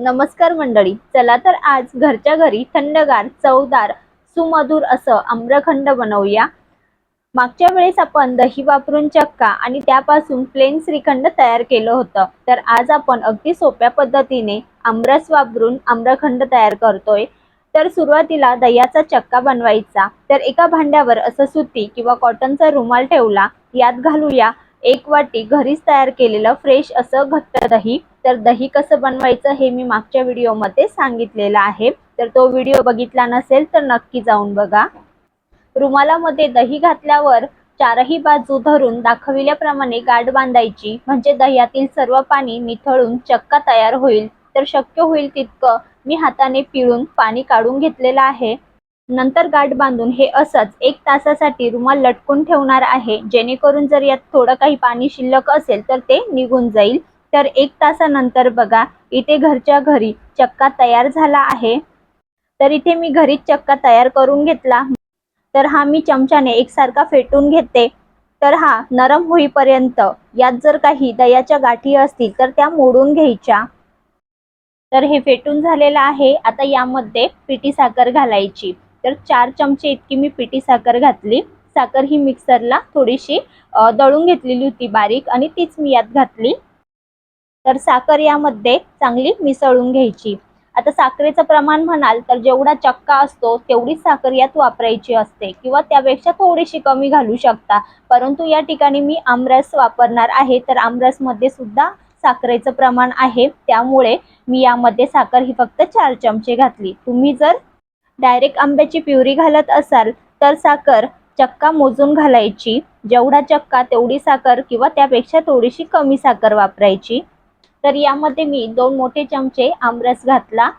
नमस्कार मंडळी, चला तर आज घरच्या घरी थंडगार, चवदार, सुमधुर असं आम्रखंड बनवूया। मागच्या वेळेस आपण दही वापरून चक्का आणि त्यापासून प्लेन श्रीखंड तयार केलं होतं। तर आज आपण अगदी सोप्या पद्धतीने आमरस वापरून आम्रखंड तयार करतोय। तर सुरुवातीला दह्याचा चक्का बनवायचा। तर एका भांड्यावर असं सुती किंवा कॉटनचा रुमाल ठेवला, यात घालूया 1 वाटी घरीच तयार केलेलं फ्रेश असं घट्ट दही। तर दही कसं बनवायचं हे मी मागच्या व्हिडिओमध्ये सांगितलेलं आहे, तर तो व्हिडिओ बघितला नसेल तर नक्की जाऊन बघा। रुमालामध्ये दही घातल्यावर चारही बाजू धरून दाखविल्याप्रमाणे गाठ बांधायची, म्हणजे दह्यातील सर्व पाणी निथळून चक्का तयार होईल। तर शक्य होईल तितकं मी हाताने पिळून पाणी काढून घेतलेलं आहे। नंतर गाठ बांधून हे असंच 1 तासासाठी रुमाल लटकून ठेवणार आहे, जेणेकरून जर यात थोडं काही पाणी शिल्लक असेल तर ते निघून जाईल। तर 1 तासानंतर बघा, इथे घरच्या घरी चक्का तयार झाला आहे। तर इथे मी घरीच चक्का तयार करून घेतला। तर हा मी चमच्याने एकसारखा फेटून घेते। तर हा नरम होईपर्यंत यात जर काही दह्याच्या गाठी असतील तर त्या मोडून घ्यायच्या। तर हे फेटून झालेलं आहे। आता यामध्ये पिठी साखर घालायची। तर 4 चमचे इतकी मी पिठी साखर घातली। साखर ही मिक्सरला थोडीशी दळून घेतलेली होती बारीक, आणि तीच मी यात घातली। तर साखर यामध्ये चांगली मिसळून घ्यायची। आता साखरेचं प्रमाण म्हणाल तर जेवढा चक्का असतो तेवढीच साखर यात वापरायची असते, किंवा त्यापेक्षा थोडीशी कमी घालू शकता। परंतु या ठिकाणी मी आमरस वापरणार आहे, तर आमरसमध्ये सुद्धा साखरेचं प्रमाण आहे, त्यामुळे मी यामध्ये साखर ही फक्त 4 चमचे घातली। तुम्ही जर डायरेक्ट आंब्याची प्युरी घालत असाल तर साखर चक्का मोजून घालायची। जेवढा चक्का तेवढी साखर, किंवा त्यापेक्षा थोडीशी कमी साखर वापरायची। तर यामध्ये मी 2 मोठे चमचे आमरस घातला,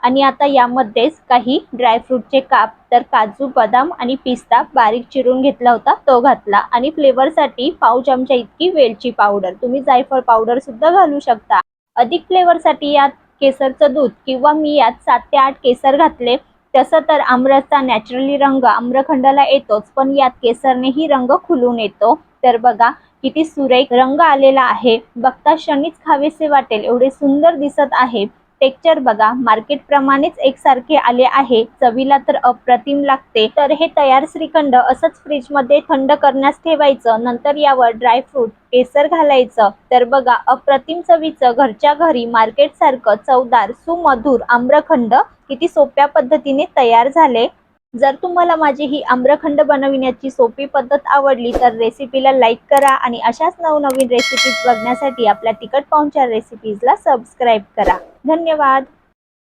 आणि आता यामध्येच काही ड्रायफ्रूटचे काप, तर काजू, बदाम आणि पिस्ता बारीक चिरून घेतला होता तो घातला, आणि फ्लेवरसाठी पाव चमचा इतकी वेलची पावडर, तुम्ही जायफळ पावडर सुद्धा घालू शकता। अधिक फ्लेवरसाठी यात केसरचं दूध, किंवा मी यात 7 ते 8 केसर घातले। तसं तर आमरसचा नॅचरली रंग आम्रखंडाला येतोच, पण यात केसरनेही रंग खुलून येतो। तर बघा किती सुरेख रंग आलेला आहे, बघता क्षणीच खावेसे वाटेल एवढे सुंदर दिसत आहे। टेक्स्चर बघा, मार्केट प्रमाणेच एकसारखे आले आहे, चवीला तर अप्रतिम लागते। तर हे तयार श्रीखंड असंच फ्रीज मध्ये थंड करण्यास ठेवायचं, नंतर यावर ड्रायफ्रूट, केसर घालायचं। तर बघा, अप्रतिम चवीचं घरच्या घरी मार्केट सारखं चवदार, सुमधुर आम्रखंड किती सोप्या पद्धतीने तयार झाले। जर तुम्हाला माझी ही आम्रखंड बनविण्याची सोपी पद्धत आवडली तर रेसिपीला लाईक करा, आणि अशाच नवनवीन रेसिपीज बघण्यासाठी आपल्या तिखट पाहुणचार रेसिपीजला सबस्क्राईब करा। धन्यवाद।